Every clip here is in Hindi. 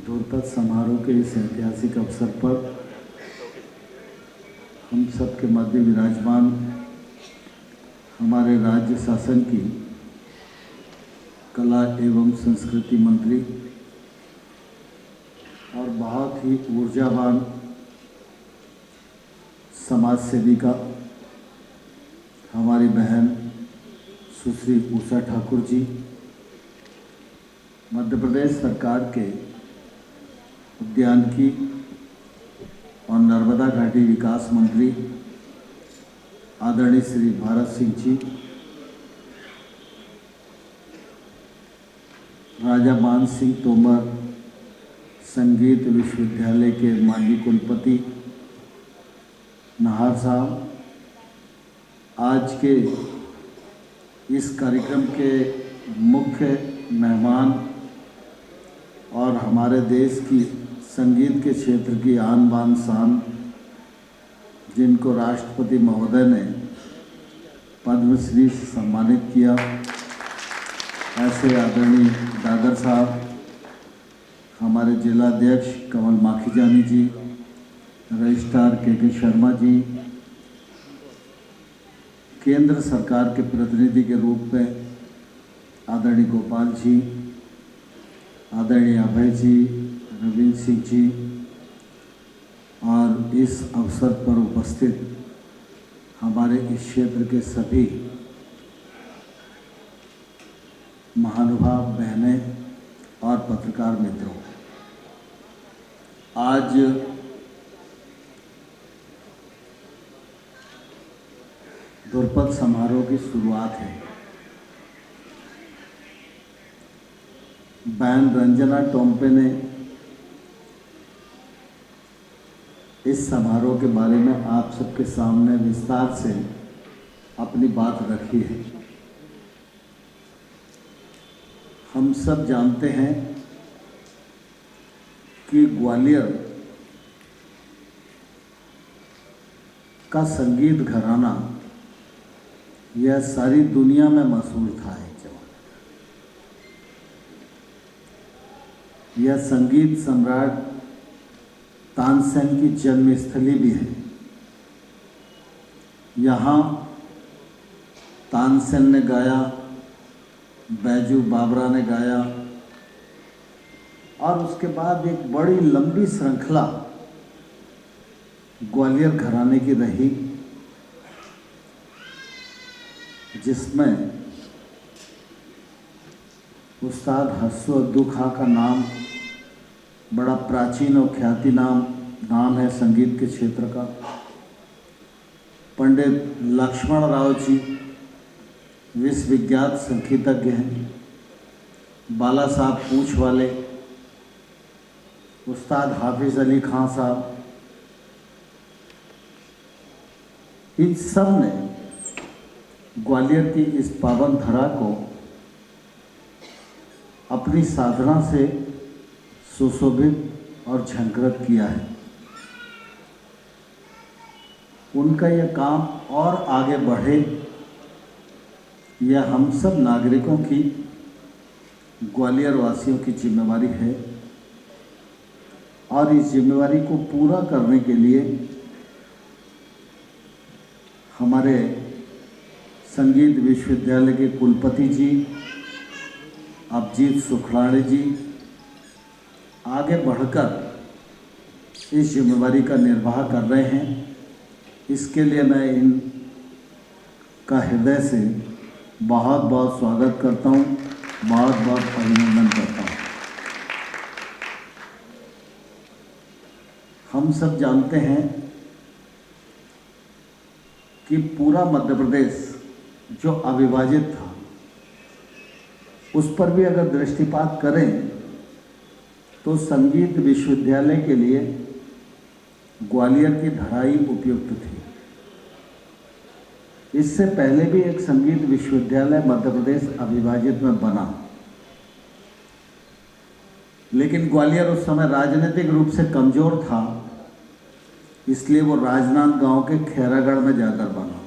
ध्रुपद समारोह के इस ऐतिहासिक अवसर पर हम सबके मध्य विराजमान हमारे राज्य शासन की कला एवं संस्कृति मंत्री और बहुत ही ऊर्जावान समाज सेविका हमारी बहन सुश्री उषा ठाकुर जी, मध्य प्रदेश सरकार के उद्यानिकी और नर्मदा घाटी विकास मंत्री आदरणीय श्री भारत सिंह जी, राजा मान सिंह तोमर संगीत विश्वविद्यालय के माननीय कुलपति नाहर साहब, आज के इस कार्यक्रम के मुख्य मेहमान और हमारे देश की संगीत के क्षेत्र की आन बान शान, जिनको राष्ट्रपति महोदय ने पद्मश्री से सम्मानित किया, ऐसे आदरणीय दादर साहब, हमारे जिलाध्यक्ष कमल माखीजानी जी, रजिस्ट्रार के शर्मा जी, केंद्र सरकार के प्रतिनिधि के रूप में आदरणीय गोपाल जी, आदरणीय अभय जी, रविंद्र सिंह जी, और इस अवसर पर उपस्थित हमारे इस क्षेत्र के सभी महानुभाव बहनें और पत्रकार मित्रों, आज ध्रुपद समारोह की शुरुआत है। बहन रंजना टोम्पे ने इस समारोह के बारे में आप सबके सामने विस्तार से अपनी बात रखी है। हम सब जानते हैं कि ग्वालियर का संगीत घराना यह सारी दुनिया में मशहूर था। एक जमाने यह संगीत सम्राट तानसेन की जन्मस्थली भी है। यहाँ तानसेन ने गाया, बैजू बाबरा ने गाया, और उसके बाद एक बड़ी लंबी श्रृंखला ग्वालियर घराने की रही, जिसमें उस्ताद हसरत खां का नाम बड़ा प्राचीन और ख्याति नाम है संगीत के क्षेत्र का। पंडित लक्ष्मण राव जी विश्वविख्यात संगीतज्ञ हैं। बाला साहब पूंछ वाले, उस्ताद हाफिज अली खां साहब, इन सब ने ग्वालियर की इस पावन धरा को अपनी साधना से सुशोभित और झंकृत किया है। उनका यह काम और आगे बढ़े, यह हम सब नागरिकों की, ग्वालियर वासियों की जिम्मेवारी है, और इस जिम्मेवारी को पूरा करने के लिए हमारे संगीत विश्वविद्यालय के कुलपति जी अभिजीत सुखलाड़े जी आगे बढ़कर इस जिम्मेवारी का निर्वाह कर रहे हैं। इसके लिए मैं इनका हृदय से बहुत बहुत स्वागत करता हूँ, बहुत बहुत अभिनंदन करता हूँ। हम सब जानते हैं कि पूरा मध्य प्रदेश जो अविभाजित था, उस पर भी अगर दृष्टिपात करें तो संगीत विश्वविद्यालय के लिए ग्वालियर की धरा ही उपयुक्त थी। इससे पहले भी एक संगीत विश्वविद्यालय मध्य प्रदेश अविभाजित में बना, लेकिन ग्वालियर उस समय राजनीतिक रूप से कमजोर था, इसलिए वो राजनांदगांव के खैरागढ़ में जाकर बना।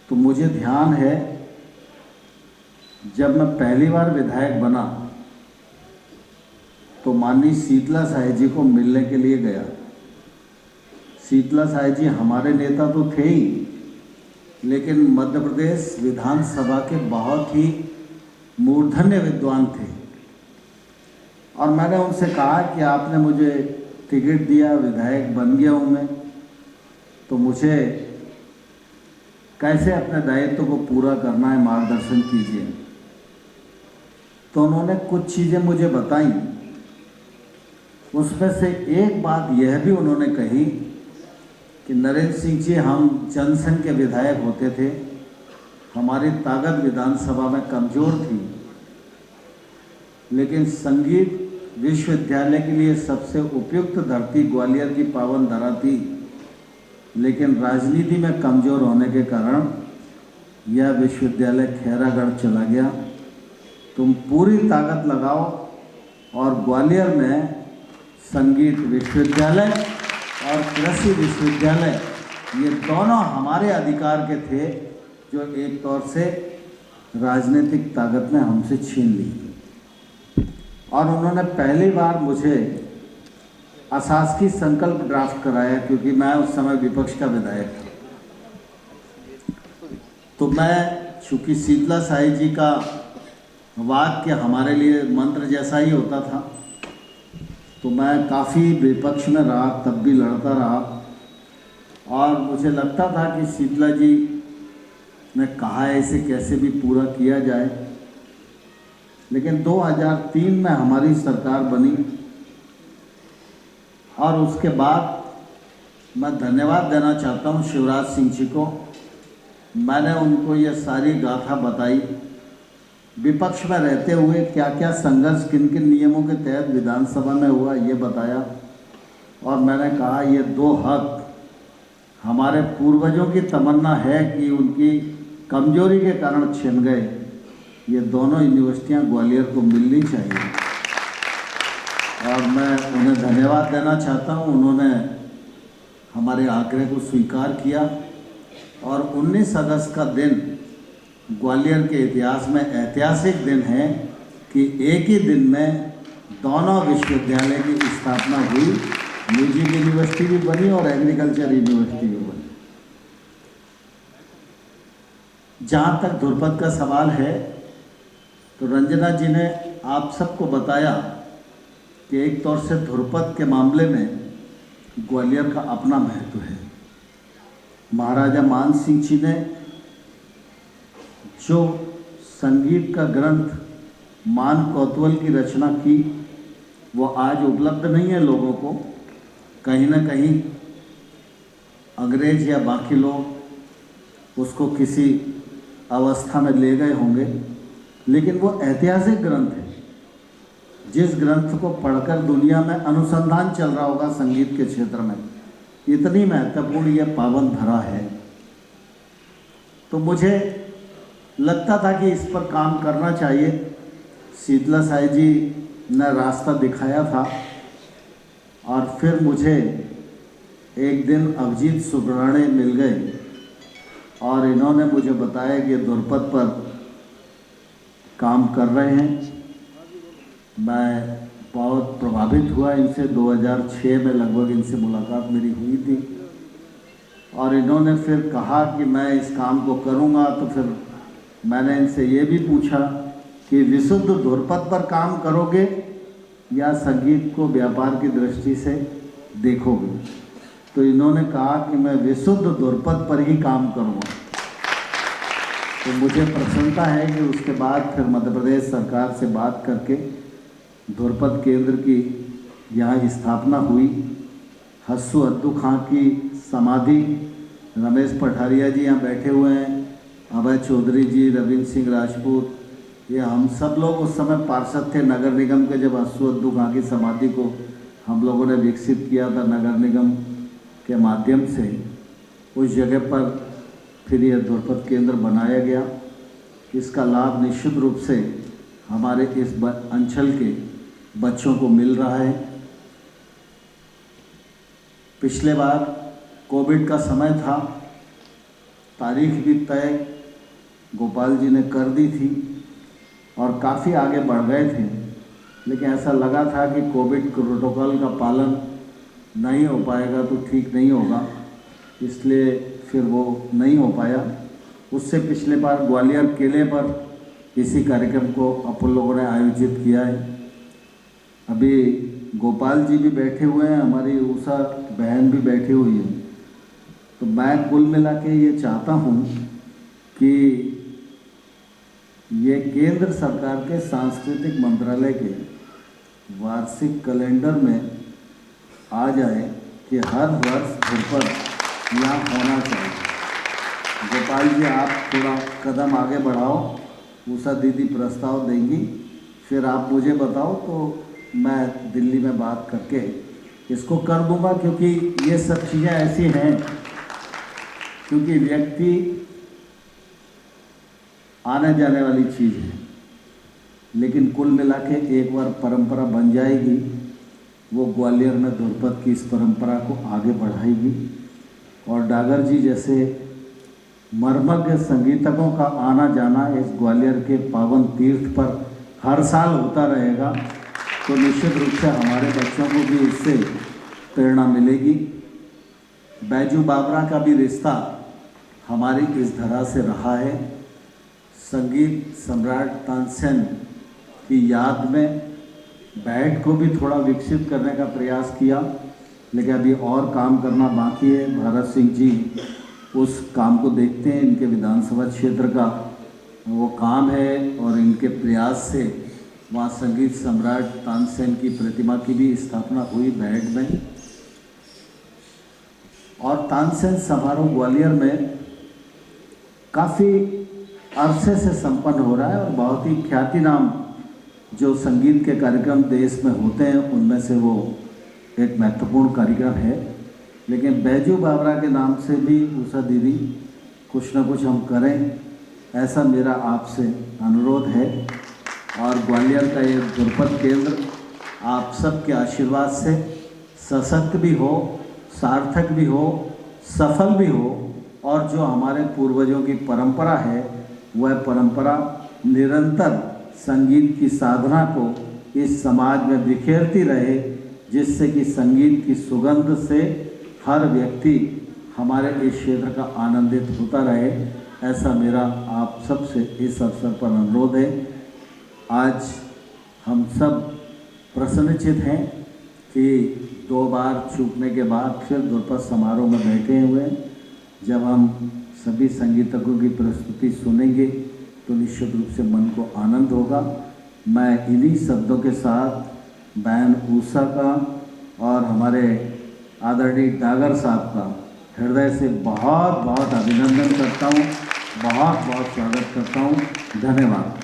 तो मुझे ध्यान है, जब मैं पहली बार विधायक बना तो माननीय शीतला साई जी को मिलने के लिए गया। शीतला साई जी हमारे नेता तो थे ही, लेकिन मध्य प्रदेश विधानसभा के बहुत ही मूर्धन्य विद्वान थे। और मैंने उनसे कहा कि आपने मुझे टिकट दिया, विधायक बन गया हूँ मैं, तो मुझे कैसे अपने दायित्व को पूरा करना है, मार्गदर्शन कीजिए। तो उन्होंने कुछ चीज़ें मुझे बताई। उसमें से एक बात यह भी उन्होंने कही कि नरेंद्र सिंह जी, हम जनसंघ के विधायक होते थे, हमारी ताकत विधानसभा में कमज़ोर थी, लेकिन संगीत विश्वविद्यालय के लिए सबसे उपयुक्त धरती ग्वालियर की पावन धरा थी, लेकिन राजनीति में कमज़ोर होने के कारण यह विश्वविद्यालय खैरागढ़ चला गया। तुम पूरी ताकत लगाओ और ग्वालियर में संगीत विश्वविद्यालय और कृषि विश्वविद्यालय, ये दोनों हमारे अधिकार के थे, जो एक तौर से राजनीतिक ताकत ने हमसे छीन ली। और उन्होंने पहली बार मुझे अशासकीय संकल्प ड्राफ्ट कराया, क्योंकि मैं उस समय विपक्ष का विधायक था। तो मैं, चूँकि शीतला साई जी का वाक्य हमारे लिए मंत्र जैसा ही होता था, तो मैं काफ़ी विपक्ष में रहा, तब भी लड़ता रहा। और मुझे लगता था कि शीतला जी ने कहा है इसे कैसे भी पूरा किया जाए। लेकिन 2003 में हमारी सरकार बनी और उसके बाद मैं धन्यवाद देना चाहता हूं शिवराज सिंह जी को। मैंने उनको ये सारी गाथा बताई, विपक्ष में रहते हुए क्या क्या संघर्ष किन किन नियमों के तहत विधानसभा में हुआ ये बताया। और मैंने कहा ये दो हक हमारे पूर्वजों की तमन्ना है कि उनकी कमजोरी के कारण छिन गए, ये दोनों यूनिवर्सिटियां ग्वालियर को मिलनी चाहिए। और मैं उन्हें धन्यवाद देना चाहता हूं, उन्होंने हमारे आग्रह को स्वीकार किया। और 19 अगस्त का दिन ग्वालियर के इतिहास में ऐतिहासिक दिन है कि एक ही दिन में दोनों विश्वविद्यालय की स्थापना हुई, म्यूजिक यूनिवर्सिटी भी बनी और एग्रीकल्चर यूनिवर्सिटी भी बनी। जहाँ तक ध्रुपद का सवाल है, तो रंजना जी ने आप सबको बताया कि एक तौर से ध्रुपद के मामले में ग्वालियर का अपना महत्व है। महाराजा मान सिंह जी ने जो संगीत का ग्रंथ मान कोतवाल की रचना की, वो आज उपलब्ध नहीं है लोगों को। कहीं ना कहीं अंग्रेज या बाकी लोग उसको किसी अवस्था में ले गए होंगे, लेकिन वो ऐतिहासिक ग्रंथ है। जिस ग्रंथ को पढ़कर दुनिया में अनुसंधान चल रहा होगा संगीत के क्षेत्र में, इतनी महत्वपूर्ण यह पावन धरा है। तो मुझे लगता था कि इस पर काम करना चाहिए। शीतला साई जी ने रास्ता दिखाया था। और फिर मुझे एक दिन अभिजीत सुब्राणे मिल गए और इन्होंने मुझे बताया कि ध्रुपद पर काम कर रहे हैं। मैं बहुत प्रभावित हुआ इनसे। 2006 में लगभग इनसे मुलाकात मेरी हुई थी और इन्होंने फिर कहा कि मैं इस काम को करूंगा। तो फिर मैंने इनसे ये भी पूछा कि विशुद्ध ध्रुपद पर काम करोगे या संगीत को व्यापार की दृष्टि से देखोगे। तो इन्होंने कहा कि मैं विशुद्ध ध्रुपद पर ही काम करूंगा। तो मुझे प्रसन्नता है कि उसके बाद फिर मध्य प्रदेश सरकार से बात करके ध्रुपद केंद्र की यहाँ स्थापना हुई। हस्सू अद्दू खां की समाधि, रमेश पठारिया जी यहाँ बैठे हुए हैं, अभय चौधरी जी, रविंद्र सिंह राजपूत, ये हम सब लोग उस समय पार्षद थे नगर निगम के, जब हस्सू अद्दू खां की समाधि को हम लोगों ने विकसित किया था नगर निगम के माध्यम से। उस जगह पर फिर यह ध्रुपद केंद्र बनाया गया। इसका लाभ निश्चित रूप से हमारे इस अंचल के बच्चों को मिल रहा है। पिछले बार कोविड का समय था, तारीख भी तय गोपाल जी ने कर दी थी और काफ़ी आगे बढ़ गए थे। लेकिन ऐसा लगा था कि कोविड प्रोटोकॉल का पालन नहीं हो पाएगा तो ठीक नहीं होगा, इसलिए फिर वो नहीं हो पाया। उससे पिछले बार ग्वालियर किले पर इसी कार्यक्रम को अपन लोगों ने आयोजित किया है। अभी गोपाल जी भी बैठे हुए हैं, हमारी उषा बहन भी बैठी हुई है। तो मैं कुल मिला के ये चाहता हूँ कि ये केंद्र सरकार के सांस्कृतिक मंत्रालय के वार्षिक कैलेंडर में आ जाए कि हर वर्ष ध्रुपद यहाँ होना चाहिए। गोपाल जी आप थोड़ा कदम आगे बढ़ाओ, उषा दीदी प्रस्ताव देंगी, फिर आप मुझे बताओ तो मैं दिल्ली में बात करके इसको कर दूंगा। क्योंकि ये सब चीज़ें ऐसी हैं, क्योंकि व्यक्ति आने जाने वाली चीज़ है, लेकिन कुल मिला के एक बार परंपरा बन जाएगी, वो ग्वालियर में ध्रुपद की इस परंपरा को आगे बढ़ाएगी। और डागर जी जैसे मर्मज्ञ संगीतकों का आना जाना इस ग्वालियर के पावन तीर्थ पर हर साल होता रहेगा, तो निश्चित रूप से हमारे बच्चों को भी इससे प्रेरणा मिलेगी। बैजू बावरा का भी रिश्ता हमारी इस धरा से रहा है। संगीत सम्राट तानसेन की याद में बैंड को भी थोड़ा विकसित करने का प्रयास किया, लेकिन अभी और काम करना बाकी है। भारत सिंह जी उस काम को देखते हैं, इनके विधानसभा क्षेत्र का वो काम है और इनके प्रयास से वहाँ संगीत सम्राट तानसेन की प्रतिमा की भी स्थापना हुई बैंड में। और तानसेन समारोह ग्वालियर में काफ़ी अरसे से संपन्न हो रहा है और बहुत ही ख्याति नाम जो संगीत के कार्यक्रम देश में होते हैं उनमें से वो एक महत्वपूर्ण कार्यक्रम है। लेकिन बैजू बावरा के नाम से भी उषा दीदी कुछ न कुछ हम करें, ऐसा मेरा आपसे अनुरोध है। और ग्वालियर का ये ध्रुपद केंद्र आप सबके आशीर्वाद से सशक्त भी हो, सार्थक भी हो, सफल भी हो, और जो हमारे पूर्वजों की परंपरा है वह परंपरा निरंतर संगीत की साधना को इस समाज में बिखेरती रहे, जिससे कि संगीत की सुगंध से हर व्यक्ति हमारे इस क्षेत्र का आनंदित होता रहे, ऐसा मेरा आप सब से इस अवसर पर अनुरोध है। आज हम सब प्रसन्नचित हैं कि 2 बार चूकने के बाद फिर ध्रुपद समारोह में बैठे हुए हैं। जब हम सभी संगीतकों की प्रस्तुति सुनेंगे तो निश्चित रूप से मन को आनंद होगा। मैं इन्हीं शब्दों के साथ बहन उषा का और हमारे आदरणीय डागर साहब का हृदय से बहुत बहुत अभिनंदन करता हूँ, बहुत बहुत स्वागत करता हूँ। धन्यवाद।